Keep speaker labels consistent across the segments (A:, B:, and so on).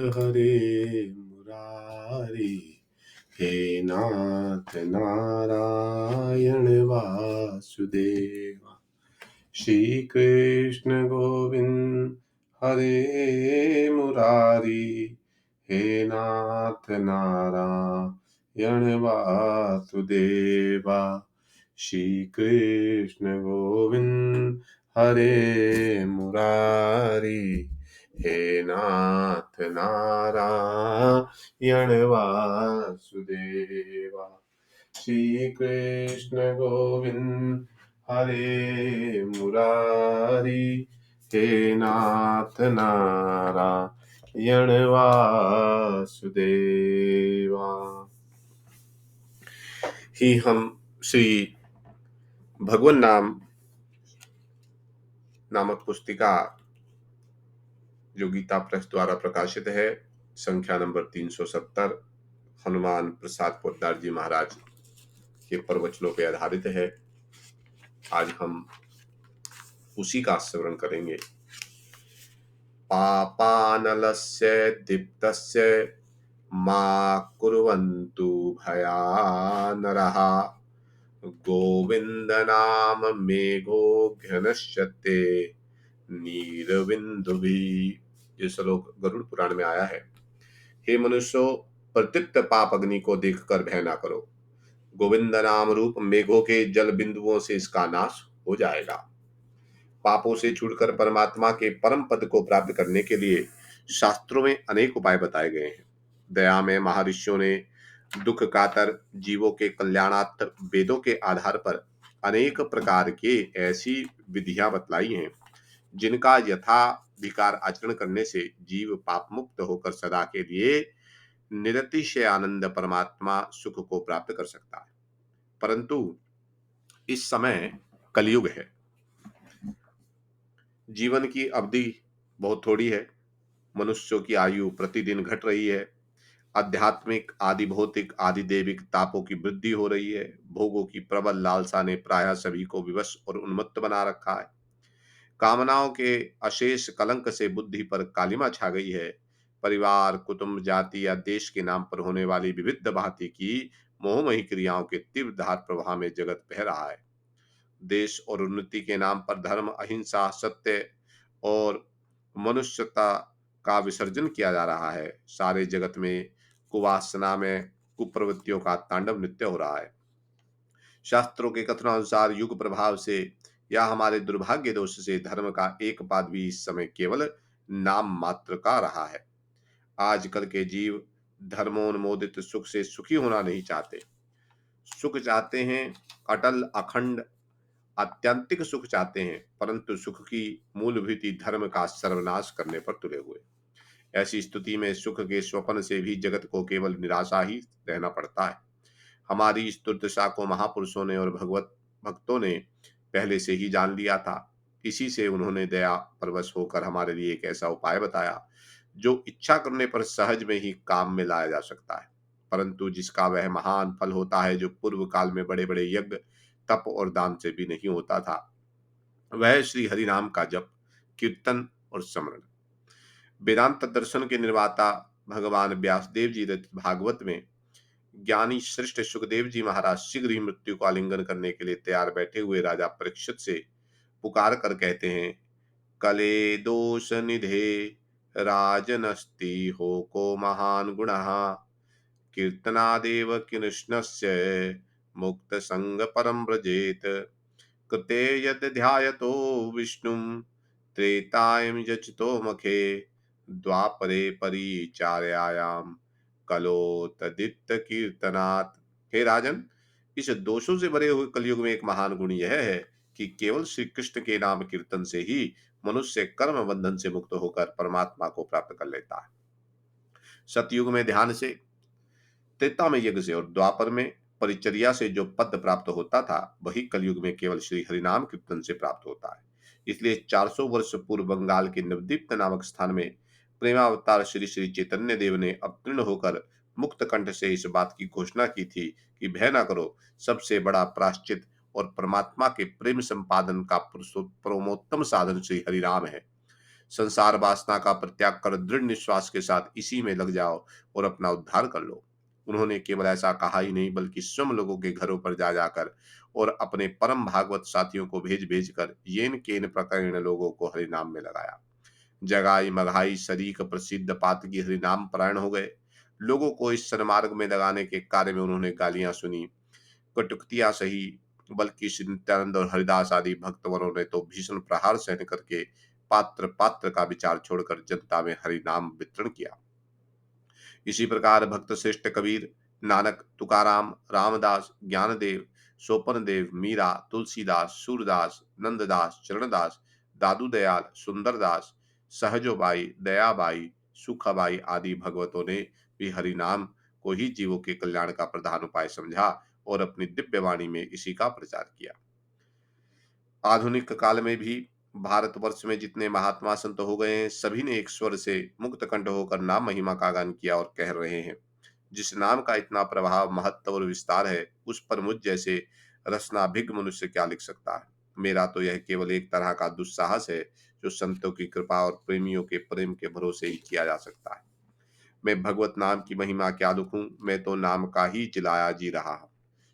A: हरे मुरारी। हे नाथ नारायण वासुदेवा। श्री कृष्ण गोविंद हरे मुरारी। हे नाथ नारायण वासुदेवा। श्री कृष्ण गोविंद हरे मुरारी। हे नाथ नारायण वासुदेवा। श्री कृष्ण गोविंद हरे मुरारी। हे नाथ नारायण वासुदेवा। ही हम श्री भगवन नाम नामक पुस्तिका जो गीता प्रेस द्वारा प्रकाशित है, संख्या नंबर 370, हनुमान प्रसाद पोद्दार जी महाराज के प्रवचनों पर आधारित है। आज हम उसी का स्मरण करेंगे। पापानलस्य दीप्तस्य मा कुर्वन्तु भयानरः। गोविंद नाम मेघो घनश्यते नीरविंदुभि। ये श्लोक गरुड़ पुराण में आया है। हे मनुष्यों, प्रतृप्त पाप अग्नि को देखकर भय ना करो। गोविंद नाम रूप मेघों के जल बिंदुओं से इसका नाश हो जाएगा। पापों से छूटकर परमात्मा के परम पद को प्राप्त करने के लिए शास्त्रों में अनेक उपाय बताए गए हैं। दया में महर्षियों ने दुख कातर जीवों के कल्याणार्थ वेदों के आधार पर अनेक प्रकार के ऐसी विधियां बतलाई हैं जिनका यथाधिकार आचरण करने से जीव पाप मुक्त होकर सदा के लिए निरतिशय आनंद परमात्मा सुख को प्राप्त कर सकता है। परंतु इस समय कलयुग है। जीवन की अवधि बहुत थोड़ी है। मनुष्यों की आयु प्रतिदिन घट रही है। आध्यात्मिक आदि भौतिक आदि दैविक तापों की वृद्धि हो रही है। भोगों की प्रबल लालसा ने प्रायः सभी को विवश और उन्मत्त बना रखा है। कामनाओं के अशेष कलंक से बुद्धि पर कालिमा छा गई है। परिवार, कुटुंब, जाति या देश के नाम पर होने वाली विविध भांति की मोहमयी क्रियाओं के तीव्र धार प्रवाह में जगत बह रहा है। देश और उन्नति के नाम पर धर्म, अहिंसा, सत्य और मनुष्यता का विसर्जन किया जा रहा है। सारे जगत में कुवासना में कुप्रवृत्तियों का तांडव नृत्य हो रहा है। शास्त्रों के कथनानुसार युग प्रभाव से या हमारे दुर्भाग्य दोष से धर्म का एक पाद भी इस समय केवल नाम मात्र का रहा है। आजकल के जीव धर्मोन्मोदित सुख से सुखी होना नहीं चाहते। सुख चाहते हैं, अटल अखंड आत्यंतिक सुख चाहते हैं, परंतु सुख की मूलभूति धर्म का सर्वनाश करने पर तुले हुए। ऐसी स्थिति में सुख के स्वप्न से भी जगत को केवल निराशा ही रहना पड़ता है। हमारी इस दुर्दशा को महापुरुषों ने और भगवत भक्तों ने पहले से ही जान लिया था। इसी से उन्होंने दया परवश होकर हमारे लिए एक ऐसा उपाय बताया जो इच्छा करने पर सहज में ही काम में लाया जा सकता है, परंतु जिसका वह महान फल होता है जो पूर्व काल में बड़े बड़े यज्ञ, तप और दान से भी नहीं होता था। वह श्री हरि नाम का जप, कीर्तन और स्मरण। वेदांत दर्शन के निर्माता भगवान व्यासदेव जी रचित भागवत में ज्ञानी श्रेष्ठ सुखदेव जी महाराज शीघ्र ही मृत्यु को आलिंगन करने के लिए तैयार बैठे हुए राजा परीक्षित से पुकार कर कहते हैं, कले दोष निधे राजनस्ति हो को महान गुणः। कीर्तनादेव कृष्णस्य मुक्त संग परम व्रजेत। कृते यद ध्यायतो विष्णुं त्रेतायं यचितो मखे। द्वापरे परिचार्यायाम कलो तदित कीर्तनात्। हे राजन, इस दोषों से भरे हुए कलयुग में एक महान गुण यह है कि केवल श्री कृष्ण के नाम कीर्तन से ही मनुष्य कर्म बंधन से मुक्त होकर परमात्मा को प्राप्त कर लेता है। सतयुग में ध्यान से, त्रेता में यज्ञ से और द्वापर में परिचर्या से जो पद प्राप्त होता था वही कलयुग में केवल श्री हरिनाम कीर्तन से प्राप्त होता है। इसलिए 400 वर्ष पूर्व बंगाल के नवदीप नामक स्थान में प्रेमावतार श्री श्री चैतन्य देव ने अवतीर्ण होकर मुक्त कंठ से इस बात की घोषणा की थी कि भय न करो, सबसे बड़ा प्राश्चित और परमात्मा के प्रेम संपादन का परमोत्तम साधन श्री हरिनाम है। संसार वासना का परित्याग कर दृढ़ निश्वास के साथ इसी में लग जाओ और अपना उद्धार कर लो। उन्होंने केवल ऐसा कहा ही नहीं, बल्कि स्वयं लोगों के घरों पर जा जाकर और अपने परम भागवत साथियों को भेज भेज कर येन केन प्रकरण लोगों को हरि नाम में लगाया। जगाई मघाई शरीक प्रसिद्ध पातकी हरि नाम परायण हो गए। लोगों को इस सन्मार्ग में लगाने के कार्य में उन्होंने गालियां सुनी, कटुक्तियां सही, बल्कि श्री नित्यानंद और हरिदास आदि भक्तवरों ने तो भीषण प्रहार सहन करके पात्र पात्र का विचार छोड़कर जनता में हरि नाम वितरण किया। इसी प्रकार भक्त श्रेष्ठ कबीर, नानक, तुकाराम, रामदास, ज्ञानदेव, सोपनदेव, मीरा, तुलसीदास, सूरदास, नंददास, चरणदास, दादू दयाल, सुंदरदास, सहजोबाई, दयाबाई, सुखाबाई आदि भगवतों ने भी हरि नाम को ही जीवों के कल्याण का प्रधान उपाय समझा और अपनी दिव्य वाणी में इसी का प्रचार किया। आधुनिक काल में भी भारतवर्ष में जितने महात्मा संत हो गए हैं, सभी ने एक स्वर से मुक्त कंठ होकर नाम महिमा का गान किया और कह रहे हैं। जिस नाम का इतना प्रभाव, महत्व और विस्तार है, उस पर मुझ जैसे रसनाभिज्ञ मनुष्य क्या लिख सकता है। मेरा तो यह केवल एक तरह का दुस्साहस है, जो संतों की कृपा और प्रेमियों के प्रेम के भरोसे ही किया जा सकता है। मैं भगवत नाम की महिमा क्या लिखूं, मैं तो नाम का ही जिलाया जी रहा हूं।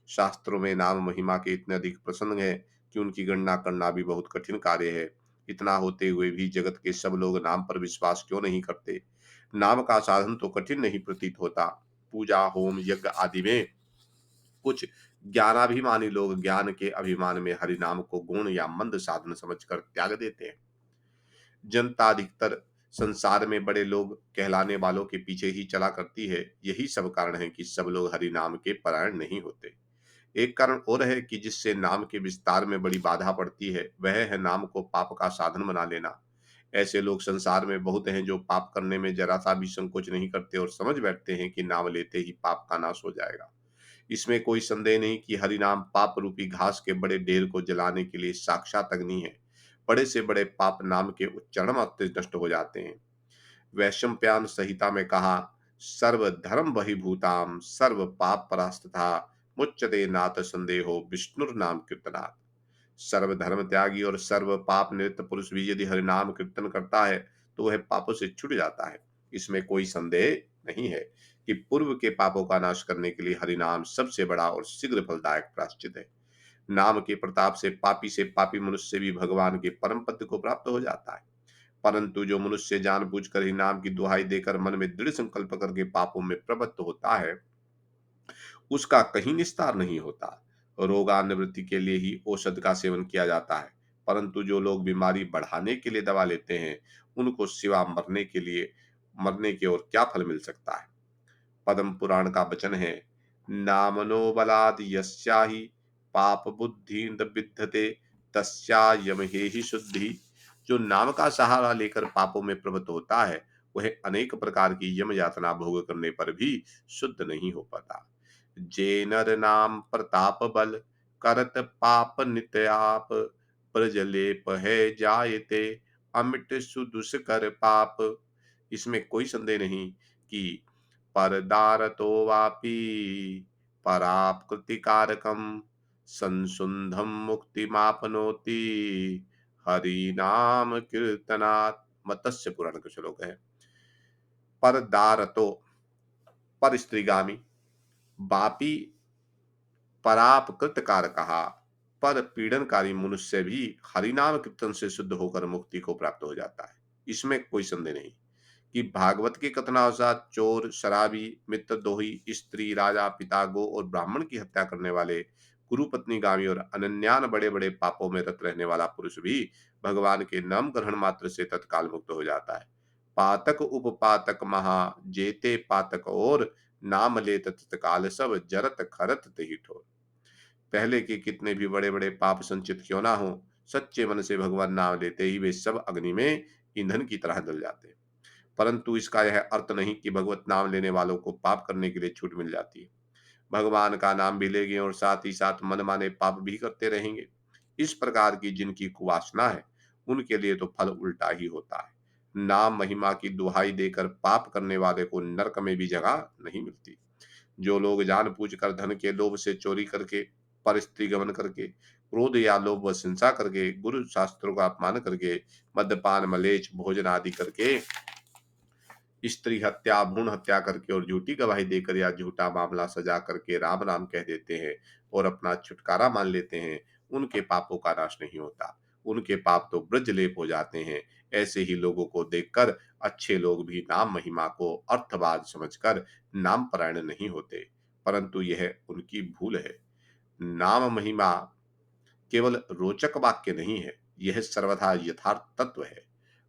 A: शास्त्रों में नाम महिमा के इतने अधिक प्रसंग हैं कि उनकी गणना करना भी बहुत कठिन कार्य है। इतना होते हुए भी जगत के सब लोग नाम पर विश्वास क्यों नहीं करते। नाम का साधन तो कठिन नहीं प्रतीत होता। पूजा होम यज्ञ आदि में कुछ ज्ञानाभिमानी लोग ज्ञान के अभिमान में हरि नाम को गुण या मंद साधन समझकर त्याग देते हैं। जनता अधिकतर संसार में बड़े लोग कहलाने वालों के पीछे ही चला करती है। यही सब कारण है कि सब लोग हरि नाम के परायण नहीं होते। एक कारण और है कि जिससे नाम के विस्तार में बड़ी बाधा पड़ती है, वह है नाम को पाप का साधन बना लेना। ऐसे लोग संसार में बहुत हैं जो पाप करने में जरा सा भी संकोच नहीं करते और समझ बैठते हैं कि नाम लेते ही पाप का नाश हो जाएगा। इसमें कोई संदेह नहीं कि हरि नाम पाप रूपी घास के बड़े ढेर को जलाने के लिए साक्षात अग्नि है। बड़े से बड़े पाप नाम के उच्चारण मात्र नष्ट हो जाते हैं। वैशंपायन संहिता में कहा, सर्व धर्म बहिभूताम सर्व पाप परास्तथा मुच्यते नाथ संदेहो विष्णुर नाम कीर्तनात्। सर्व धर्म त्यागी और सर्व पाप निवृत्त पुरुष भी यदि हरि नाम कीर्तन करता है, तो वह पापों से छूट जाता है। इसमें कोई संदेह नहीं है कि पूर्व के पापों का नाश करने के लिए हरि नाम सबसे बड़ा और शीघ्र फलदायक प्रायश्चित है। नाम के प्रताप से पापी मनुष्य भी भगवान के परम पद को प्राप्त हो जाता है। परंतु जो मनुष्य जानबूझकर ही नाम की दुहाई देकर मन में दृढ़ संकल्प करके पापों में प्रवृत्त होता है, उसका कहीं निस्तार नहीं होता। रोगानिवृत्ति के लिए ही औषध का सेवन किया जाता है, परंतु जो लोग बीमारी बढ़ाने के लिए दवा लेते हैं, उनको सिवा मरने की ओर क्या फल मिल सकता है। पद्म पुराण का वचन है, नामनो बलाद यस्याहि पाप बुद्धि विद्धते तस्या यमहेहि शुद्धि। जो नाम का सहारा लेकर पापों में प्रवृत्त होता है, वह अनेक प्रकार की यम यातना भोग करने पर भी शुद्ध नहीं हो पाता। जे नर नाम प्रताप बल करत पाप नित्याप प्रजलेप है जायते अमिट सुदुष्कर पाप। इसमें कोई संदेह नहीं कि परदारतो वापि पराकृतिकारकम संसुंधम मुक्तिमापनोति हरि नाम कीर्तनात्। मत्स्य पुराण का श्लोक है। परदारतो, पर स्त्रीगामी, वापी परापकृत कहा, पर पीड़नकारी मनुष्य भी हरिनाम कीर्तन से शुद्ध होकर मुक्ति को प्राप्त हो जाता है। इसमें कोई संदेह नहीं कि भागवत के कथनानुसार चोर, शराबी, मित्रद्रोही, स्त्री, राजा, पिता, गो और ब्राह्मण की हत्या करने वाले, गुरु पत्नी गामी और अनन्यान बड़े बड़े पापों में रत रहने वाला पुरुष भी भगवान के नाम ग्रहण मात्र से तत्काल मुक्त हो जाता है। पातक उपपातक महा जेते पातक और नाम ले तत्काल सब जरत खरत तेहि ठोर। पहले के कितने भी बड़े बड़े पाप संचित क्यों ना हो, सच्चे मन से भगवान नाम लेते ही वे सब अग्नि में ईंधन की तरह जल जाते हैं। परंतु इसका यह अर्थ नहीं कि भगवत नाम लेने वालों को पाप करने के लिए छूट मिल जाती है। भगवान का नाम भी लेंगे और साथ ही साथ मनमाने पाप भी करते रहेंगे। इस प्रकार की जिनकी कुवासना है, उनके लिए तो फल उल्टा ही होता है। नाम महिमा की दुहाई देकर पाप करने वाले को नरक में भी जगह नहीं मिलती। जो लोग जानबूझकर धन के लोभ से चोरी करके पर स्त्री गमन करके, क्रोध या लोभ व हिंसा करके, गुरु शास्त्रों का अपमान करके, मद्यपान, मलेच्छ भोजन आदि करके, स्त्री हत्या, भ्रूण हत्या करके और झूठी गवाही देकर या झूठा मामला सजा करके राम नाम कह देते हैं और अपना छुटकारा मान लेते हैं, उनके पापों का नाश नहीं होता। उनके पाप तो ब्रजलेप हो जाते हैं। ऐसे ही लोगों को देखकर अच्छे लोग भी नाम महिमा को अर्थवाद समझकर नाम परायण नहीं होते, परंतु यह उनकी भूल है। नाम महिमा केवल रोचक वाक्य नहीं है, यह सर्वथा यथार्थ तत्व है।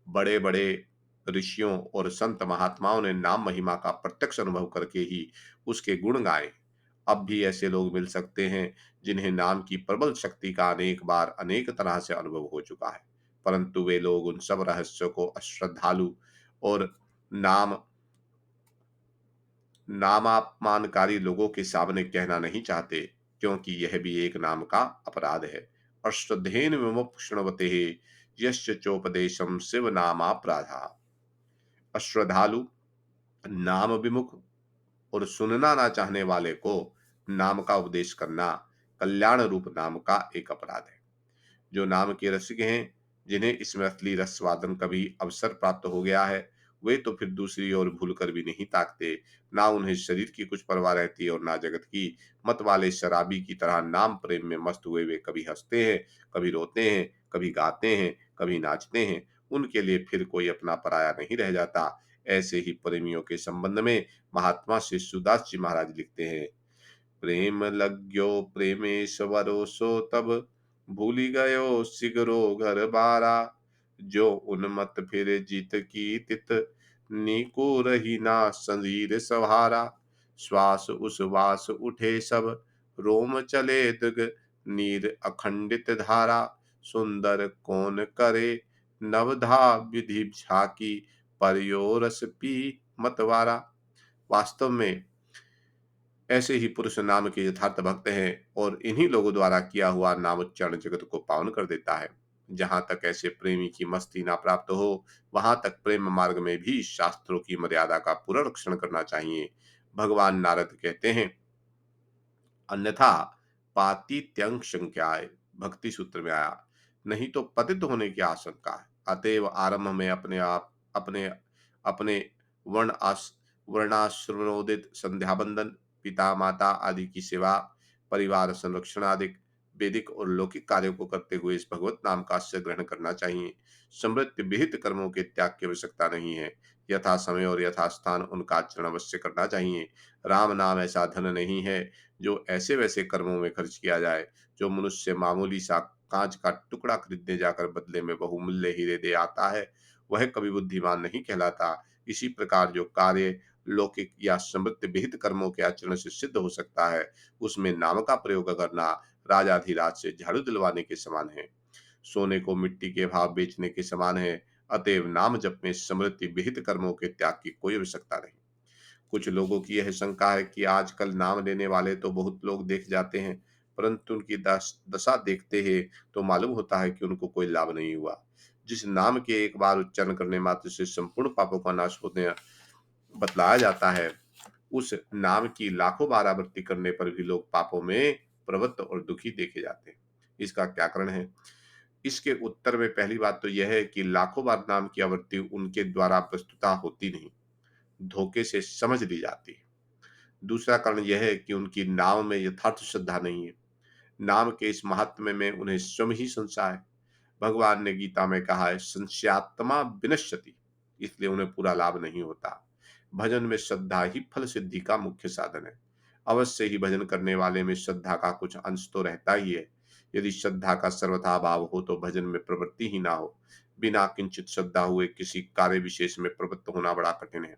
A: बड़े-बड़े ऋषियों और संत महात्माओं ने नाम महिमा का प्रत्यक्ष अनुभव करके ही उसके गुण गाए। अब भी ऐसे लोग मिल सकते हैं जिन्हें नाम की प्रबल शक्ति का अनेक बार अनेक तरह से अनुभव हो चुका है, परंतु वे लोग उन सब रहस्यों को अश्रद्धालु और नाम नामापमानकारी लोगों के सामने कहना नहीं चाहते, क्योंकि यह भी एक नाम का अपराध है। अश्रद्धेन विमुक्षणवते यश्च चोपदेशम शिव नामापराधा। अश्रद्धालु, नाम विमुख और सुनना ना चाहने वाले को नाम का उपदेश करना कल्याण रूप नाम का एक अपराध है। जो नाम के रसिक हैं, जिन्हें इसमें असली रसवादन कभी अवसर प्राप्त हो गया है, वे तो फिर दूसरी ओर भूलकर भी नहीं ताकते। ना उन्हें शरीर की कुछ परवाह रहती और ना जगत की। मत वाले शराबी की तरह नाम प्रेम में मस्त हुए वे कभी हंसते हैं, कभी रोते हैं, कभी गाते हैं, कभी नाचते हैं। उनके लिए फिर कोई अपना पराया नहीं रह जाता। ऐसे ही प्रेमियों के संबंध में महात्मा शिशुदास जी महाराज लिखते हैं, प्रेम लग्यो प्रेमेश्वरो सो तब भूली गयो सिगरो घर बारा, जो उन्मत्त फिर जीत की तित नीको रही ना शरीर सहारा, श्वास उश्वास उठे सब रोम चले दृग नीर अखंडित धारा, सुंदर कौन करे नवधा विधि झाकी परियो रस पी मतवारा। वास्तव में ऐसे ही पुरुष नाम के यथार्थ भक्त हैं और इन्हीं लोगों द्वारा किया हुआ नाम उच्चारण जगत को पावन कर देता है। जहां तक ऐसे प्रेमी की मस्ती ना प्राप्त हो, वहां तक प्रेम मार्ग में भी शास्त्रों की मर्यादा का पूरा रक्षण करना चाहिए। भगवान नारद कहते हैं, अन्यथा पातित्यंग शंक्याय, भक्ति सूत्र में आया, नहीं तो पतित होने की आशंका है। अतएव आरंभ में अपने अपने वर्ण आस वर्णाश्रमोदित संध्या बंदन, पिता माता आदि की सेवा, परिवार संरक्षण आदि वैदिक और लौकिक कार्यों को करते हुए इस भगवत नाम का आश्रय ग्रहण करना चाहिए। समृद्धि विहित कर्मों के त्याग की आवश्यकता नहीं है। यथा समय और यथा स्थान उनका आचरण अवश्य करना चाहिए। राम नाम ऐसा धन नहीं है जो ऐसे वैसे कर्मों में खर्च किया जाए। जो मनुष्य मामूली सा कांच का टुकड़ा खरीदने जाकर बदले में बहुमूल्य हीरे दे आता है, वह कभी बुद्धिमान नहीं कहलाता। इसी प्रकार जो कार्य लौकिक या समृद्धि विहित कर्मों के आचरण से सिद्ध हो सकता है, उसमें नाम का प्रयोग करना राजाधिराज से झाड़ू दिलवाने के समान है, सोने को मिट्टी के भाव बेचने के समान है। अतएव नाम जप में समृद्धि विहित कर्मों के त्याग की कोई आवश्यकता नहीं। कुछ लोगों की यह शंका है कि आजकल नाम लेने वाले तो बहुत लोग देख जाते हैं, परंतु उनकी दशा देखते ही तो मालूम होता है कि उनको कोई लाभ नहीं हुआ। जिस नाम के एक बार उच्चारण करने मात्र से संपूर्ण पापों का नाश होने बतलाया जाता है, उस नाम की लाखों बार आवृत्ति करने पर भी लोग पापों में प्रवृत्त और दुखी देखे जाते हैं। इसका क्या कारण है? इसके उत्तर में पहली बात तो यह है कि लाखों बार नाम की आवृत्ति उनके द्वारा प्रस्तुता होती नहीं, धोखे से समझ ली जाती है। दूसरा कारण यह है कि उनकी नाम में यथार्थ श्रद्धा नहीं है। नाम के इस महात्म्य में उन्हें स्वयं ही संशय है। भगवान ने गीता में कहा है, संशयात्मा विनश्यति, इसलिए उन्हें पूरा लाभ नहीं होता। भजन में श्रद्धा ही फल सिद्धि का मुख्य साधन है। अवश्य ही भजन करने वाले में श्रद्धा का कुछ अंश तो रहता ही है। यदि श्रद्धा का सर्वथा अभाव हो तो भजन में प्रवृत्ति ही ना हो। बिना किंचित श्रद्धा हुए किसी कार्य विशेष में प्रवृत्त होना बड़ा कठिन है।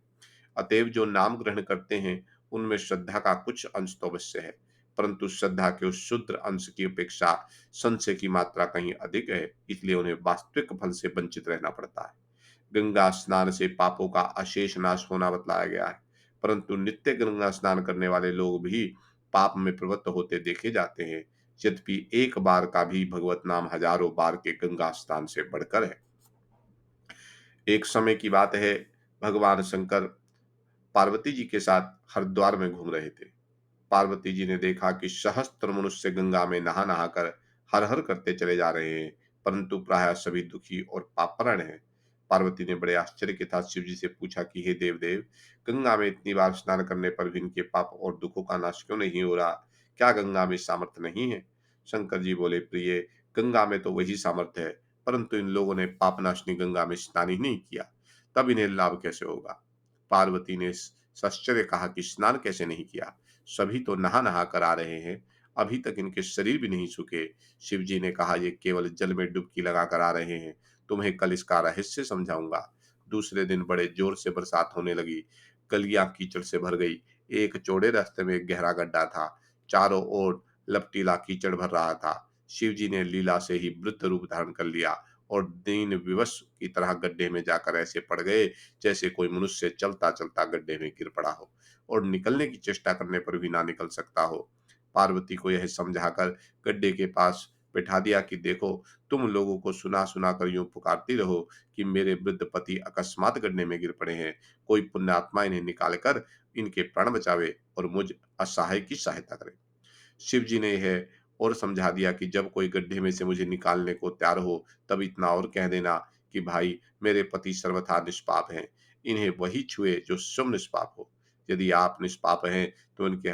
A: अतएव जो नाम ग्रहण करते हैं, उनमें श्रद्धा का कुछ अंश तो अवश्य है, परंतु श्रद्धा के उस शुद्ध अंश की अपेक्षा संशय की मात्रा कहीं अधिक है, इसलिए उन्हें वास्तविक फल से वंचित रहना पड़ता है। गंगा स्नान से पापों का अशेष नाश होना बतलाया गया है, परंतु नित्य गंगा स्नान करने वाले लोग भी पाप में प्रवृत्त होते देखे जाते हैं। यद्यपि एक बार का भी भगवत नाम हजारों बार के गंगा स्नान से बढ़कर है। एक समय की बात है, भगवान शंकर पार्वती जी के साथ हरिद्वार में घूम रहे थे। पार्वती जी ने देखा कि सहस्त्र मनुष्य गंगा में नहा नहा कर हर हर करते चले जा रहे हैं, परंतु प्रायः सभी दुखी और पापरण हैं। पार्वती ने बड़े आश्चर्य के साथ शिव जी से पूछा कि हे देवदेव, गंगा में इतनी बार स्नान करने पर भी इनके पाप और दुखों का नाश क्यों नहीं हो रहा? क्या गंगा में सामर्थ्य नहीं है? शंकर जी बोले, प्रिय, गंगा में तो वही सामर्थ्य है, परंतु इन लोगों ने पाप नाशनी गंगा में स्नान ही नहीं किया, तब इन्हें लाभ कैसे होगा? पार्वती ने सश्चर्य कहा कि स्नान कैसे नहीं किया? सभी तो नहा नहा कर आ रहे हैं, अभी तक इनके शरीर भी नहीं सूखे। शिव जी ने कहा, ये केवल जल में डुबकी लगा कर आ रहे हैं, तुम्हें कल इसका रहस्य समझाऊंगा। दूसरे दिन बड़े जोर से बरसात होने लगी, गलियां कीचड़ से भर गई। एक चौड़े रास्ते में एक गहरा गड्ढा था, चारों ओर लपटीला कीचड़ भर रहा था। शिव जी ने लीला से ही वृत्त रूप धारण कर लिया और दीन विवश की तरह गड्ढे में जाकर ऐसे पड़ गए जैसे कोई मनुष्य चलता चलता गड्ढे में गिर पड़ा हो और निकलने की चेष्टा करने पर भी ना निकल सकता हो। पार्वती को यह समझाकर गड्ढे के पास बैठा दिया कि देखो, तुम लोगों को सुना सुना कर यूं पुकारती रहो कि मेरे वृद्ध पति अकस्मात गड्ढे में गिर पड़े हैं, कोई पुण्यात्मा इन्हें निकाल कर इनके प्राण बचावे और मुझ असहाय की सहायता करे। शिव जी ने यह और समझा दिया कि जब कोई गड्ढे में से मुझे निकालने को तैयार हो, तब इतना और कह देना कि भाई, मेरे पति सर्वथा निष्पाप हैं, इन्हें वही छुए जो स्वयं निष्पाप हो। यदि आप निष्पाप हैं तो इनके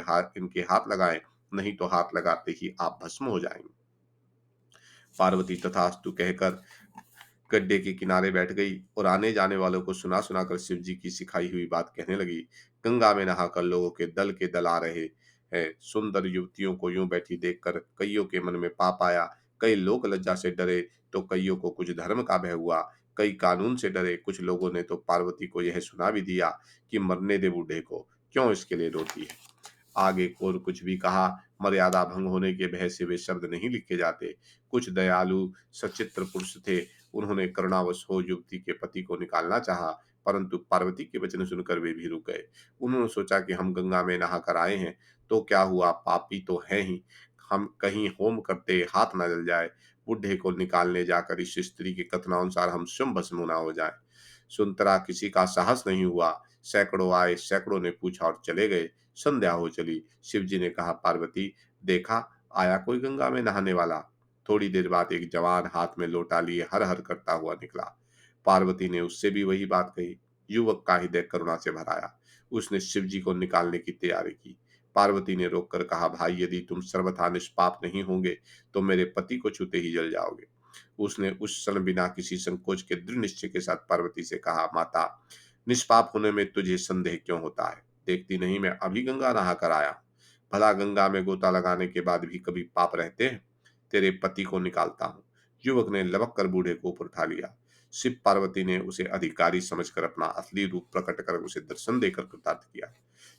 A: हाथ लगाएं, नहीं तो हाथ लगाते ही आप भस्म हो जाएंगे। पार्वती तथास्तु कहकर गड्ढे के किनारे बैठ गई और आने जाने वालों को सुना सुनाकर शिव जी की सिखाई हुई बात कहने लगी। गंगा में नहाकर लोगों के दल आ रहे हैं। सुंदर युवतियों को यूं बैठी देखकर कईयों के मन में पाप आया। कई लोग लज्जा से डरे तो कईयों को कुछ धर्म का भय हुआ। कई कानून से डरे। कुछ लोगों ने तो पार्वती को यह सुना भी दिया कि मरने दे बूढ़े को, क्यों इसके लिए रोती है। आगे और कुछ भी कहा, मर्यादा भंग होने के भय से वे शब्द नहीं लिखे जाते। कुछ दयालु सचित्र पुरुष थे, उन्होंने करुणावश हो युवती के पति को निकालना चाहा, परंतु पार्वती के वचन सुनकर वे भी रुक गए। उन्होंने सोचा कि हम गंगा में नहाकर आए हैं, तो क्या हुआ, पापी तो हैं ही, हम कहीं होम करते हाथ न जल जाए, बूढ़े को निकालने जाकर इस स्त्री के कथनानुसार हम स्वयं भस्म न हो जाए। सुनतरा किसी का साहस नहीं हुआ। सैकड़ों आए, सैकड़ों ने पूछा और चले गए। संध्या हो चली। शिव जी ने कहा, पार्वती, देखा, आया कोई गंगा में नहाने वाला। थोड़ी देर बाद एक जवान हाथ में लोटा लिए हर हर करता हुआ निकला। पार्वती ने उससे भी वही बात कही। युवक का हृदय करुणा से भर आया। उसने शिव जी को निकालने की तैयारी की। पार्वती ने रोककर कहा, भाई, यदि तुम सर्वथा निष्पाप नहीं होंगे तो मेरे पति को छूते ही जल जाओगे। उसने उस क्षण बिना किसी संकोच के दृढ़ निश्चय के साथ पार्वती से कहा, माता, निष्पाप होने में तुझे संदेह क्यों होता है? देखती नहीं, मैं अभी गंगा नहा कर आया। भला गंगा में गोता लगाने के बाद भी कभी पाप रहते हैं? तेरे पति को निकालता हूँ। युवक ने लपक कर बूढ़े को ऊपर उठा लिया। शिव पार्वती ने उसे अधिकारी समझकर अपना असली रूप प्रकट कर उसे दर्शन देकर कृतार्थ किया।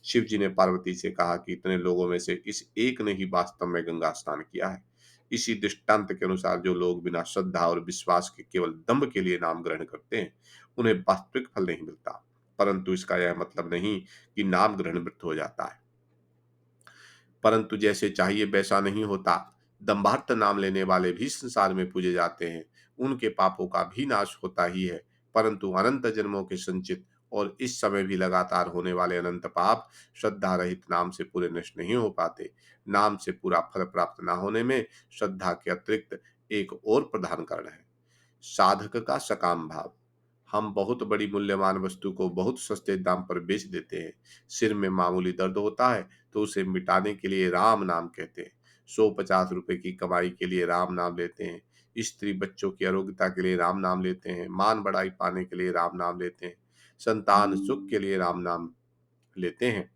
A: शिव जी ने पार्वती से कहा कि इतने लोगों में से इस एक ने ही वास्तव में गंगा स्नान किया है। इसी दृष्टांत के अनुसार जो लोग बिना श्रद्धा और विश्वास के केवल दंभ के लिए नाम ग्रहण करते हैं, उन्हें वास्तविक फल नहीं मिलता। परंतु इसका यह मतलब नहीं कि नाम ग्रहण व्यर्थ हो जाता है। परंतु जैसे चाहिए वैसा नहीं होता। दंभार्थ नाम लेने वाले भी संसार में पूजे जाते हैं। उनके पापों का भी नाश होता ही है, परंतु अनंत जन्मों के संचित और इस समय भी लगातार होने वाले अनंत पाप श्रद्धा रहित नाम से पूरे नष्ट नहीं हो पाते। नाम से पूरा फल प्राप्त न होने में श्रद्धा के अतिरिक्त एक और प्रधान कारण है, साधक का सकाम भाव। हम बहुत बड़ी मूल्यवान वस्तु को बहुत सस्ते दाम पर बेच देते हैं। सिर में मामूली दर्द होता है तो उसे मिटाने के लिए राम नाम कहते हैं। 150 रुपए की कमाई के लिए राम नाम लेते हैं। स्त्री बच्चों की आरोग्यता के लिए राम नाम लेते हैं। मान बढ़ाई पाने के लिए राम नाम लेते हैं। संतान सुख के लिए राम नाम लेते हैं।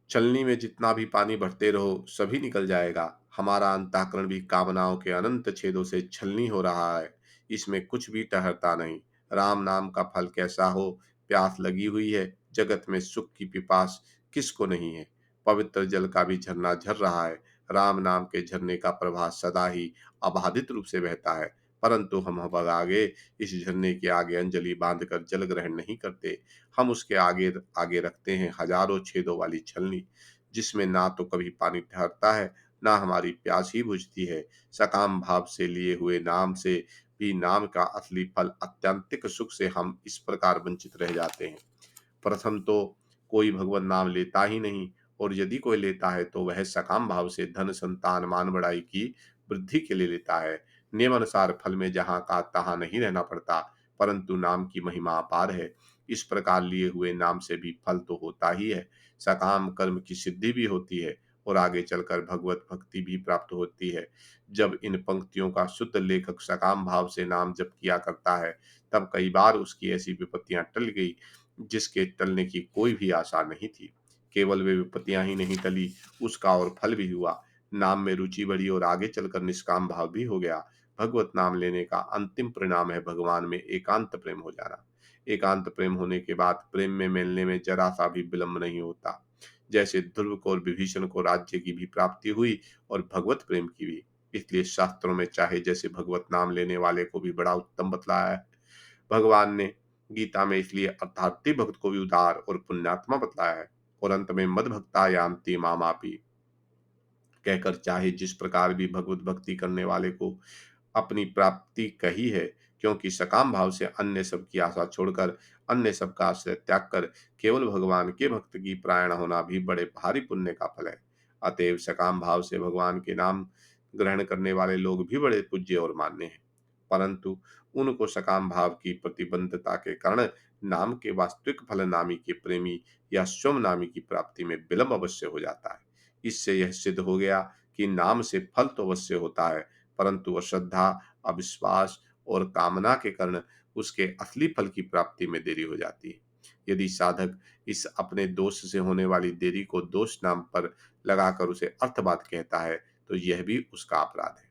A: छलनी में जितना भी पानी भरते रहो, सभी निकल जाएगा। हमारा अंतःकरण भी कामनाओं के अनंत छेदों से छलनी हो रहा है। इसमें कुछ भी ठहरता नहीं। राम नाम का फल कैसा हो? प्यास लगी हुई है, जगत में सुख की पिपास किसको नहीं है? पवित्र जल का भी झरना झर रहा है। राम नाम के झरने का प्रवाह सदा ही अबाधित रूप से बहता है, परंतु हम आगे इस झरने के आगे अंजलि बांधकर जल ग्रहण नहीं करते। हम उसके आगे आगे रखते हैं हजारों छेदों वाली छलनी, जिसमें ना तो कभी पानी ठहरता है, ना हमारी प्यास ही बुझती है। सकाम भाव से लिए हुए नाम से भी नाम का असली फल आत्यंतिक सुख से हम इस प्रकार वंचित रह जाते हैं। प्रथम तो कोई भगवत नाम लेता ही नहीं, और यदि कोई लेता है तो वह सकाम भाव से धन संतान मान बढ़ाई की वृद्धि के लिए लेता है। नियमानुसार फल में जहाँ का तहाँ नहीं रहना पड़ता, परंतु नाम की महिमा अपार है। इस प्रकार लिए हुए नाम से भी फल तो होता ही है, सकाम कर्म की सिद्धि भी होती है और आगे चलकर भगवत भक्ति भी प्राप्त होती है। जब इन पंक्तियों का शुद्ध लेखक सकाम भाव से नाम जप किया करता है, तब कई बार उसकी ऐसी विपत्तियां टल गई जिसके टलने की कोई भी आशा नहीं थी। केवल वे विपत्तियां ही नहीं टली, उसका और फल भी हुआ। नाम में रुचि बढ़ी और आगे चलकर निष्काम भाव भी हो गया। भगवत नाम लेने का अंतिम परिणाम है भगवान में एकांत प्रेम हो जाना। एकांत प्रेम होने के बाद प्रेम में मिलने में जरा सा भी विलंब नहीं होता। जैसे ध्रुव को और विभीषण को राज्य की भी प्राप्ति हुई और भगवत प्रेम की भी। इसलिए शास्त्रों में चाहे जैसे भगवत नाम लेने वाले को भी बड़ा उत्तम बतलाया है। भगवान ने गीता में इसलिए अर्थार्थी भक्त को भी उदार और पुण्यात्मा बतलाया है, और अंत में मद भक्ता यान्ति मामापि कहकर चाहे जिस प्रकार भी भगवत भक्ति करने वाले को अपनी प्राप्ति कही है, क्योंकि सकाम भाव से अन्य सब की आशा छोड़कर, अन्य सब का आश्रय त्याग कर केवल भगवान के भक्त की परायण होना भी बड़े भारी पुण्य का फल है। अतएव सकाम भाव से भगवान के नाम ग्रहण करने वाले लोग भी बड़े पूज्य और मान्य हैं, परंतु उनको सकाम भाव की प्रतिबंधता के कारण नाम के वास्तविक फल नामी के प्रेमी या स्वम नामी की प्राप्ति में विलंब अवश्य हो जाता है। इससे यह सिद्ध हो गया कि नाम से फल तो अवश्य होता है, परंतु अश्रद्धा, अविश्वास और कामना के कारण उसके असली फल की प्राप्ति में देरी हो जाती है। यदि साधक इस अपने दोष से होने वाली देरी को दोष नाम पर लगाकर उसे अर्थवाद कहता है, तो यह भी उसका अपराध है।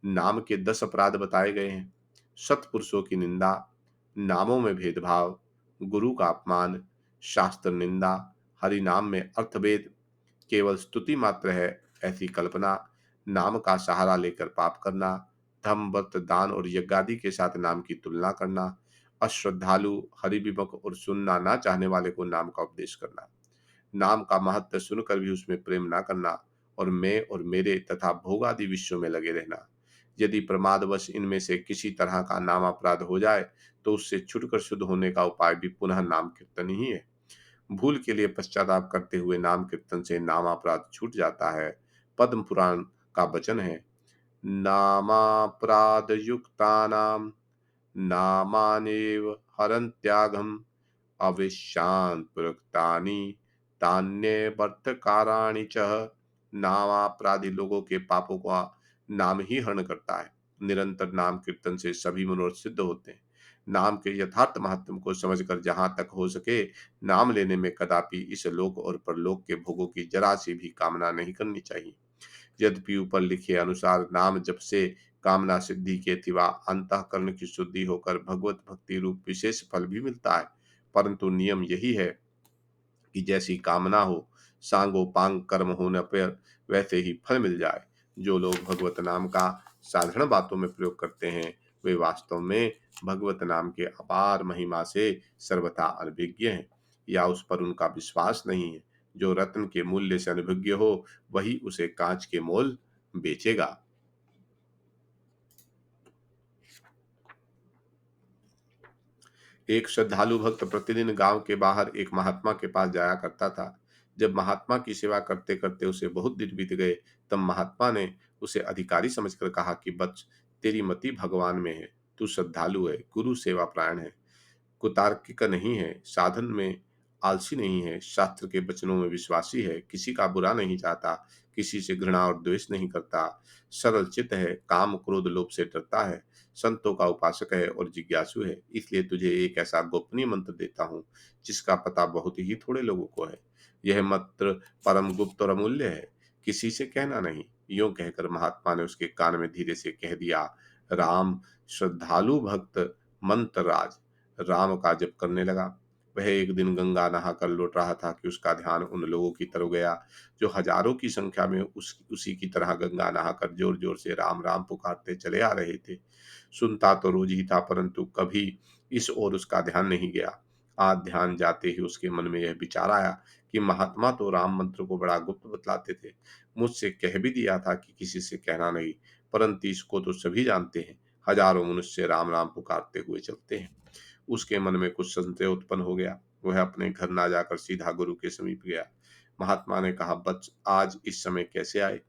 A: नाम के 10 अपराध बताए गए हैं। सत्पुरुषों की निंदा, नामों में भेदभाव, गुरु का अपमान, शास्त्र निंदा, हरि नाम में अर्थभेद, केवल स्तुति मात्र है ऐसी कल्पना, नाम का सहारा लेकर पाप करना, धम व्रत दान और यज्ञादि के साथ नाम की तुलना करना, अश्रद्धालु, हरिविमुख और सुनना ना चाहने वाले को नाम का उपदेश करना, नाम का महत्व सुनकर भी उसमें प्रेम ना करना, और मैं और मेरे तथा भोगादि विषयों में लगे रहना। यदि प्रमादवश इनमें से किसी तरह का नाम अपराध हो जाए, तो उससे छुटकर शुद्ध होने का उपाय भी पुनः नाम कीर्तन ही है। भूल के लिए पश्चाताप करते हुए नाम कीर्तन से नाम अपराध छूट जाता है। पद्म पुराण का वचन है, नामापराध युक्तानाम नामानेव हरन्त्यागम अविश्यान् प्रयुक्तानि तान्यवर्तकाराणि च। नामापराधी लोगों के पापों का नाम ही हरण करता है। निरंतर नाम कीर्तन से सभी मनोरथ सिद्ध होते हैं। नाम के यथार्थ महत्व को समझकर जहां तक हो सके नाम लेने में कदापि इस लोक और परलोक के भोगों की जरा सी भी कामना नहीं करनी चाहिए। यद्यपि ऊपर लिखे अनुसार नाम जप से कामना सिद्धि के अतिवा अंतःकरण की शुद्धि होकर भगवत भक्ति रूप विशेष फल भी मिलता है, परंतु नियम यही है कि जैसी कामना हो, सांगोपांग कर्म होने पर वैसे ही फल मिल जाए। जो लोग भगवत नाम का साधारण बातों में प्रयोग करते हैं, वे वास्तव में भगवत नाम के अपार महिमा से सर्वथा अनभिज्ञ हैं, या उस पर उनका विश्वास नहीं है। जो रत्न के मूल्य से अनभिज्ञ हो, वही उसे कांच के मोल बेचेगा। एक श्रद्धालु भक्त प्रतिदिन गांव के बाहर एक महात्मा के पास जाया करता था। जब महात्मा की सेवा करते करते उसे बहुत दिन बीत गए, तब महात्मा ने उसे अधिकारी समझकर कहा कि बच्च, तेरी मति भगवान में है। तू श्रद्धालु है, गुरु सेवा प्राण है, कुतार्किक नहीं है, साधन में आलसी नहीं है, शास्त्र के वचनों में विश्वासी है, किसी का बुरा नहीं चाहता, किसी से घृणा और द्वेष नहीं करता, सरल चित्त है, काम क्रोध लोभ से डरता है, संतों का उपासक है और जिज्ञासु है। इसलिए तुझे एक ऐसा गोपनीय मंत्र देता हूँ जिसका पता बहुत ही थोड़े लोगों को है। यह मंत्र परम गुप्त और अमूल्य है, किसी से कहना नहीं। यूं कहकर महात्मा ने उसके कान में धीरे से कह दिया, राम श्रद्धालु भक्त मंत्र राज। राम का जप करने लगा। वह एक दिन गंगा नहाकर लौट रहा था कि उसका ध्यान उन लोगों की तरफ गया जो हजारों की संख्या में उसी की तरह गंगा नहाकर जोर जोर से राम राम पुकारते चले आ रहे थे। सुनता तो रोज ही था, परंतु कभी इस ओर उसका ध्यान नहीं गया। आज ध्यान जाते ही उसके मन में यह विचार आया कि महात्मा तो राम मंत्र को बड़ा गुप्त बतलाते थे। मुझसे कह भी दिया था कि किसी से कहना नहीं, परंतु इसको तो सभी जानते हैं। हजारों मनुष्य राम राम पुकारते हुए चलते हैं। उसके मन में कुछ संशय उत्पन्न हो गया। वह अपने घर ना जाकर सीधा गुरु के समीप गया। महात्मा ने कहा, बच्च आज इस समय कैसे आए?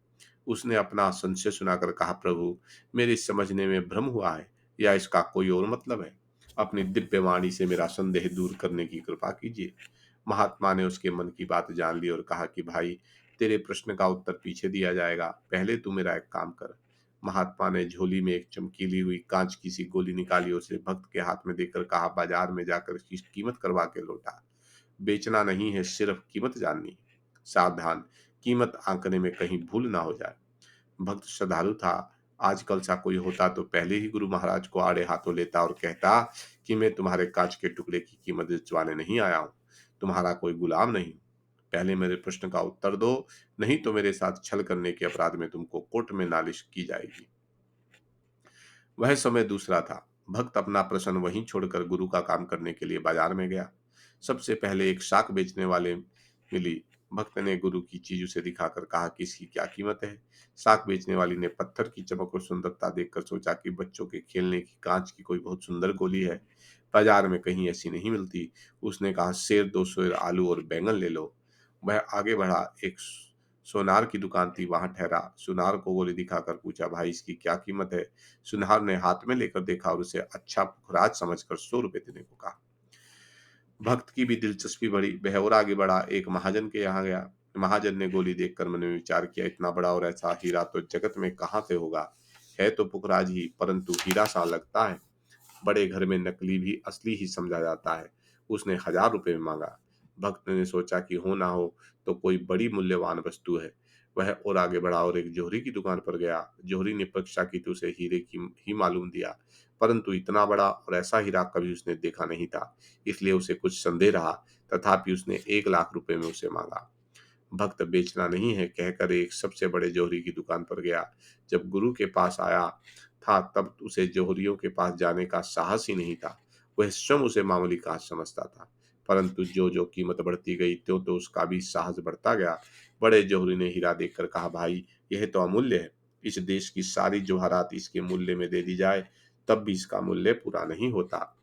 A: उसने अपना संशय सुनाकर कहा, प्रभु मेरे समझने में भ्रम हुआ है, या इसका कोई और मतलब है? अपनी दिव्य वाणी से मेरा संदेह दूर करने की कृपा कीजिए। महात्मा ने उसके मन की बात जान ली और कहा कि भाई, तेरे प्रश्न का उत्तर पीछे दिया जाएगा, पहले तू मेरा एक काम कर। महात्मा ने झोली में एक चमकीली हुई कांच की सी गोली निकाली और उसे भक्त के हाथ में देकर कहा, बाजार में जाकर इसकी कीमत करवा के लौटा। बेचना नहीं है, सिर्फ कीमत जाननी है। सावधान, कीमत आंकने में कहीं भूल ना हो जाए। भक्त श्रद्धालु था। आजकल सा कोई होता तो पहले ही गुरु महाराज को आड़े हाथों लेता और कहता कि मैं तुम्हारे कांच के टुकड़े की कीमत जंचवाने नहीं आया हूं, तुम्हारा कोई गुलाम नहीं हूं। पहले मेरे प्रश्न का उत्तर दो, नहीं तो मेरे साथ छल करने के अपराध में तुमको कोर्ट में नालिश की जाएगी। वह समय दूसरा था। भक्त अपना प्रश्न वहीं छोड़कर गुरु का काम करने के लिए बाजार में गया। सबसे पहले एक शाक बेचने वाले मिली। भक्त ने गुरु की चीज उसे दिखाकर कहा कि इसकी क्या कीमत है। शाक बेचने वाली ने पत्थर की चमक और सुंदरता देखकर सोचा कि बच्चों के खेलने की कांच की कोई बहुत सुंदर गोली है, बाजार में कहीं ऐसी नहीं मिलती। उसने कहा, शेर दो शेर आलू और बैंगन ले लो। वह आगे बढ़ा। एक सोनार की दुकान थी, वहां ठहरा। सुनार को गोली दिखाकर पूछा, भाई इसकी क्या कीमत है? सुनार ने हाथ में लेकर देखा और उसे अच्छा पुखराज समझकर 100 रुपए देने को कहा। भक्त की भी दिलचस्पी बढ़ी। वह और आगे बढ़ा, एक महाजन के यहाँ गया। महाजन ने गोली देखकर मन में विचार किया, इतना बड़ा और ऐसा हीरा तो जगत में कहाँ से होगा। है तो पुखराज ही, परंतु हीरा सा लगता है। बड़े घर में नकली भी असली ही समझा जाता है। उसने 1000 रुपए में मांगा। भक्त ने सोचा कि हो ना हो तो कोई बड़ी मूल्यवान वस्तु है। वह और आगे बढ़ा और एक जोहरी की दुकान पर गया। जोहरी ने परीक्षा की तो उसे हीरे की ही मालूम दिया, परंतु इतना बड़ा और ऐसा हीरा कभी उसने देखा नहीं था। इसलिए उसे कुछ संदेह रहा। तथापि उसने 1 लाख रुपए में उसे मांगा। भक्त बेचना नहीं है कहकर एक सबसे बड़े जोहरी की दुकान पर गया। जब गुरु के पास आया था तब उसे जोहरियों के पास जाने का साहस ही नहीं था। वह स्वयं उसे मामूली काज समझता था, परंतु जो जो कीमत बढ़ती गई त्यों तो उसका भी साहस बढ़ता गया। बड़े जोहरी ने हीरा देखकर कहा, भाई यह तो अमूल्य है। इस देश की सारी जवाहरात इसके मूल्य में दे दी जाए तब भी इसका मूल्य पूरा नहीं होता।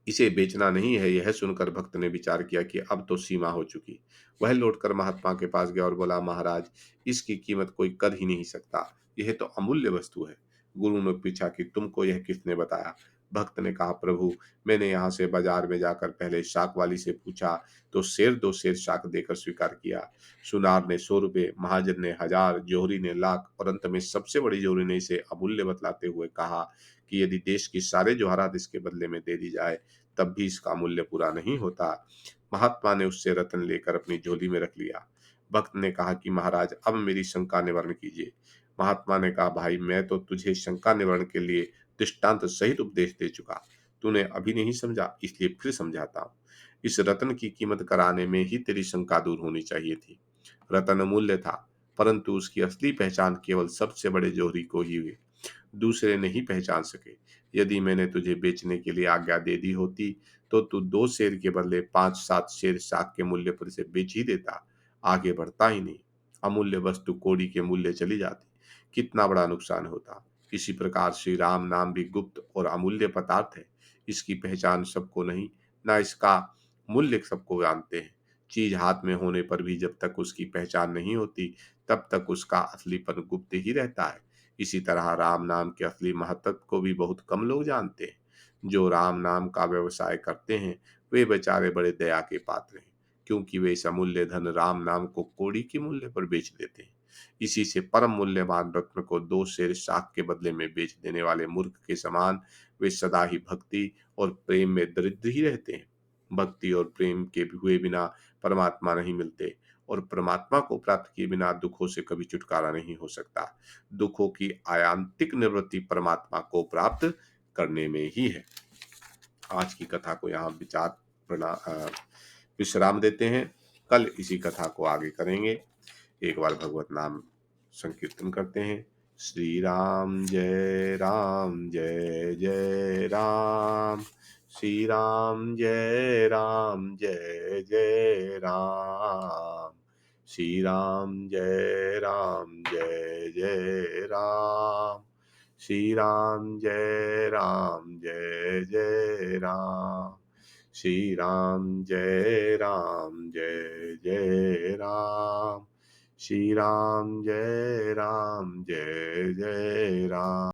A: इसे बेचना नहीं है। यह सुनकर भक्त ने विचार किया कि अब तो सीमा हो चुकी। वह लौटकर महात्मा के पास गया और बोला, महाराज इसकी कीमत कोई कर ही नहीं सकता, यह तो अमूल्य वस्तु है। गुरु ने पूछा कि तुमको यह किसने बताया? भक्त ने कहा, प्रभु मैंने यहाँ से बाजार में जाकर पहले शाक वाली से पूछा तो शेर दो शेर शाक देकर स्वीकार किया। सुनार ने 100 रुपए, महाजन ने 1000, जोहरी ने लाख और अंत में सबसे बड़ी जोहरी ने इसे अमूल्य बतलाते हुए कहा कि यदि देश की सारे जवाहरात इसके बदले में दे दी जाए तब भी इसका मूल्य पूरा नहीं होता। महात्मा ने उससे रत्न लेकर अपनी झोली में रख लिया। भक्त ने कहा कि महाराज अब मेरी शंका निवारण कीजिए। महात्मा ने कहा, भाई मैं तो तुझे शंका निवारण के लिए दृष्टांत सहित उपदेश दे चुका, तूने अभी नहीं समझा, इसलिए फिर समझाता हूँ। इस रत्न की कीमत कराने में ही तेरी शंका दूर होनी चाहिए थी। रत्न अमूल्य था, परंतु उसकी असली पहचान केवल सबसे बड़े जोहरी को ही हुई, दूसरे नहीं पहचान सके। यदि मैंने तुझे बेचने के लिए आज्ञा दे दी होती तो तू 2 शेर के बदले 5-7 शेर साख के मूल्य पर इसे बेच ही देता, आगे बढ़ता ही नहीं। अमूल्य वस्तु कौड़ी के मूल्य चली जाती, कितना बड़ा नुकसान होता। इसी प्रकार श्री राम नाम भी गुप्त और अमूल्य पदार्थ है। इसकी पहचान सबको नहीं, ना इसका मूल्य सबको जानते हैं। चीज हाथ में होने पर भी जब तक उसकी पहचान नहीं होती तब तक उसका असलीपन गुप्त ही रहता है। इसी तरह राम नाम के असली महत्व को भी बहुत कम लोग जानते हैं। जो राम नाम का व्यवसाय करते हैं वे बेचारे बड़े दया के पात्र हैं, क्योंकि वे इस अमूल्य धन राम नाम को कौड़ी के मूल्य पर बेच देते हैं। इसी से परम मूल्यवान रत्न को 2 शेर शाख के बदले में बेच देने वाले मूर्ख के समान वे सदा ही भक्ति और प्रेम में दरिद्र ही रहते हैं। भक्ति और प्रेम के हुए बिना परमात्मा नहीं मिलते, और परमात्मा को प्राप्त किए बिना दुखों से कभी छुटकारा नहीं हो सकता। दुखों की आयांतिक निवृत्ति परमात्मा को प्राप्त करने में ही है। आज की कथा को यहाँ विश्राम देते हैं। कल इसी कथा को आगे करेंगे। एक बार भगवत नाम संकीर्तन करते हैं। श्री राम जय जय राम, श्री राम जय जय राम, श्री राम जय जय राम, श्री राम जय जय राम। श्री राम जय जय राम, श्री राम जय जय राम।